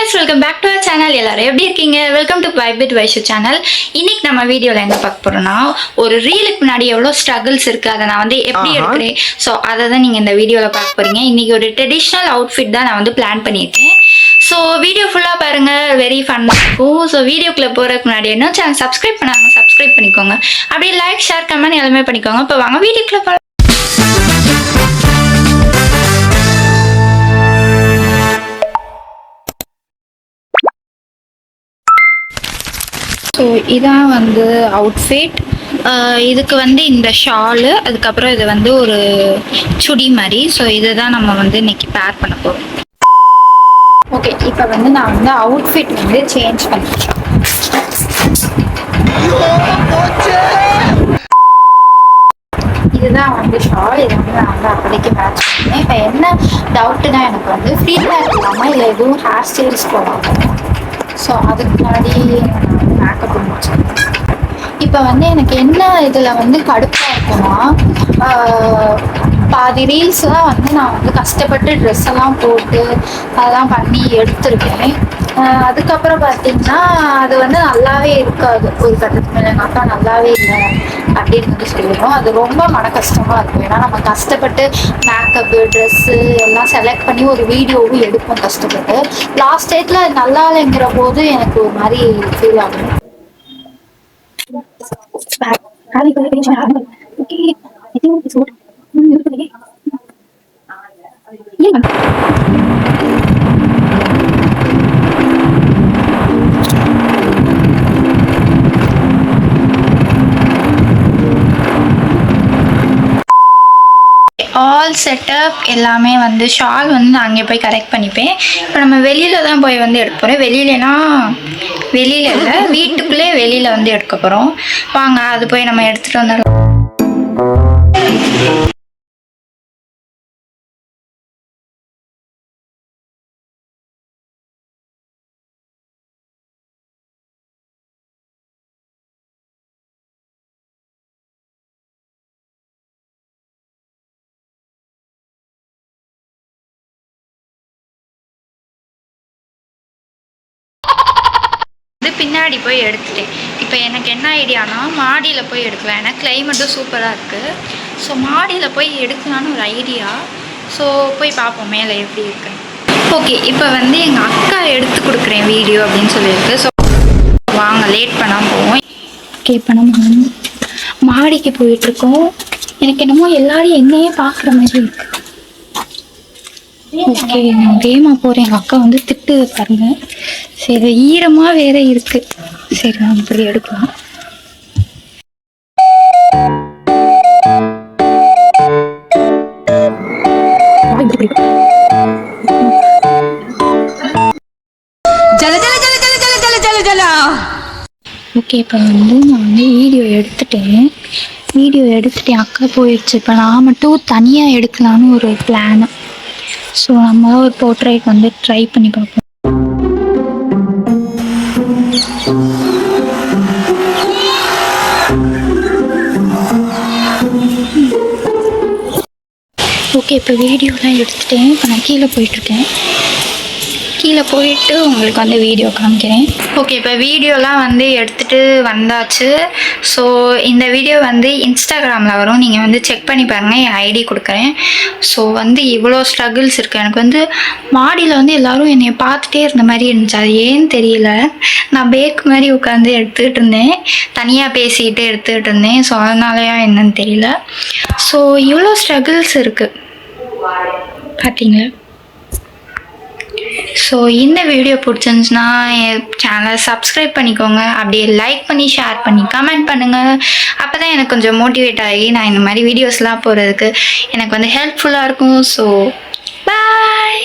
guys, welcome back to our channel. எல்லாரும் எப்படி இருக்கீங்க? Welcome to Vibe with Vaishu channel. இன்னைக்கு நம்ம வீடியோல என்ன பார்க்க போறோம்னா, ஒரு ரீலுக்கு முன்னாடி எவ்வளவு ஸ்ட்ரகிள்ஸ் இருக்கு அதை நான் வந்து எப்படி எடுக்கிறேன். ஸோ அதை தான் நீங்க இந்த வீடியோல பார்க்க போறீங்க. இன்னைக்கு ஒரு ட்ரெடிஷ்னல் அவுட்ஃபிட் தான் நான் வந்து பிளான் பண்ணியிருக்கேன். ஸோ வீடியோ ஃபுல்லாக பாருங்க, வெரி ஃபன்னாக இருக்கும். ஸோ வீடியோக்குள்ள போறதுக்கு முன்னாடி என்ன சேனல் சப்ஸ்கிரைப் பண்ணாங்க, சப்ஸ்கிரைப் பண்ணிக்கோங்க. அப்படியே லைக், ஷேர், கமெண்ட் எல்லாமே பண்ணிக்கோங்க. இப்போ வாங்க வீடியோக்குள்ள போகலாம். ஸோ இதான் வந்து அவுட்ஃபிட். இதுக்கு வந்து இந்த ஷாலு, அதுக்கப்புறம் இது வந்து ஒரு சுடி மாதிரி. ஸோ இதுதான் நம்ம வந்து இன்னைக்கு பேர் பண்ண போகிறோம். ஓகே, இப்போ வந்து நான் வந்து அவுட்ஃபிட் வந்து சேஞ்ச் பண்ணிட்டேன். இதுதான் வந்து ஷால். இது வந்து நான் வந்து அப்படிக்கு மேட்ச் பண்ணேன். இப்போ என்ன டவுட்டுனா, எனக்கு வந்து ஃப்ரீ ஹேர் இல்லாமல் இல்லை எதுவும் ஹேர் ஸ்டைல்ஸ் போடாமல். ஸோ அதுக்கு முன்னாடி மேக்கப் முடிச்சேன். இப்போ வந்து எனக்கு என்ன இதில் வந்து கடுப்பாக இருக்குன்னா, பாதி ரீல்ஸ்லாம் வந்து நான் வந்து கஷ்டப்பட்டு ட்ரெஸ் எல்லாம் போட்டு அதெல்லாம் பண்ணி எடுத்திருக்கேன். அதுக்கப்புறம் பார்த்தீங்கன்னா அது வந்து நல்லாவே இருக்காது. ஒரு கட்டத்துக்கு மேலே எங்கள் அக்கா நல்லாவே இல்லை அப்படின்னு வந்து சொல்லிடும். அது ரொம்ப மன கஷ்டமாக இருக்கும். ஏன்னா நம்ம கஷ்டப்பட்டு மேக்கப்பு, ட்ரெஸ்ஸு எல்லாம் செலக்ட் பண்ணி ஒரு வீடியோவும் எடுப்போம் கஷ்டப்பட்டு. லாஸ்ட் டேட்டில் அது நல்லா இல்லைங்கிற போது எனக்கு ஒரு மாதிரி ஃபீல் ஆகும். ஆல் செட்டப் எல்லாமே வந்து ஷால் வந்து நான் அங்கே போய் கரெக்ட் பண்ணிப்பேன். இப்போ நம்ம வெளியில் தான் போய் வந்து எடுக்க போகிறோம். வெளியிலனா வெளியில் இல்லை, வீட்டுக்குள்ளே வெளியில் வந்து எடுக்க போகிறோம். வாங்க அது போய் நம்ம எடுத்துகிட்டு வந்துடலாம். பின்னாடி போய் எடுத்துட்டேன். இப்போ எனக்கு என்ன ஐடியானா, மாடியில் போய் எடுக்கலாம். ஏன்னா கிளைமேட்டும் சூப்பராக இருக்குது. ஸோ மாடியில் போய் எடுக்கலான்னு ஒரு ஐடியா. ஸோ போய் பார்ப்போம் மேலே எப்படி இருக்குன்னு. ஓகே, இப்போ வந்து எங்கள் அக்கா எடுத்து கொடுக்குறேன் வீடியோ அப்படின்னு சொல்லியிருக்கு. ஸோ வாங்க லேட் பண்ணாமல் போவோம். ஓகே, இப்போ நம்ம மாடிக்கு போயிட்டுருக்கோம். எனக்கு என்னமோ எல்லாரும் என்னையே பார்க்குற மாதிரி இருக்கு. ஓகே, நான் வேகமாக போகிறேன். எங்கள் அக்கா வந்து திட்டு பாருங்க. சரி, ஈரமாக வேற இருக்கு. சரி, நான் இப்படி எடுக்கலாம். ஓகே, இப்போ வந்து நான் வந்து வீடியோ எடுத்துட்டேன். அக்கா போயிடுச்சு. இப்போ நான் மட்டும் தனியாக எடுக்கலான்னு ஒரு பிளானு. ஸோ நம்ம ஒரு போர்ட்ரைட் வந்து ட்ரை பண்ணி பார்ப்போம். ஓகே, இப்போ வீடியோலாம் எடுத்துட்டேன். இப்போ நான் கீழே போயிட்டுருக்கேன். கீழே போயிட்டு உங்களுக்கு வந்து வீடியோ காமிக்கிறேன். ஓகே, இப்போ வீடியோலாம் வந்து எடுத்துகிட்டு வந்தாச்சு. ஸோ இந்த வீடியோ வந்து இன்ஸ்டாகிராமில் வரும். நீங்கள் வந்து செக் பண்ணி பாருங்கள், என் ஐடி கொடுக்குறேன். ஸோ வந்து இவ்வளோ ஸ்ட்ரகிள்ஸ் இருக்குது. எனக்கு வந்து மாடியில் வந்து எல்லோரும் என்னை பார்த்துட்டே இருந்த மாதிரி இருந்துச்சு. அது ஏன்னு தெரியல. நான் பேக் மாதிரி உட்காந்து எடுத்துக்கிட்டு இருந்தேன், தனியாக பேசிக்கிட்டு எடுத்துக்கிட்டு இருந்தேன். ஸோ அதனாலயா என்னன்னு தெரியல. ஸோ இவ்வளோ ஸ்ட்ரகிள்ஸ் இருக்குது பார்த்தீங்களா. ஸோ இந்த வீடியோ பிடிச்சிருந்துச்சுன்னா என் சேனலை சப்ஸ்கிரைப் பண்ணிக்கோங்க. அப்படியே லைக் பண்ணி, ஷேர் பண்ணி, கமெண்ட் பண்ணுங்கள். அப்போ தான் எனக்கு கொஞ்சம் மோட்டிவேட் ஆகி நான் இந்த மாதிரி வீடியோஸ்லாம் போடுறதுக்கு எனக்கு வந்து ஹெல்ப்ஃபுல்லாக இருக்கும். So bye.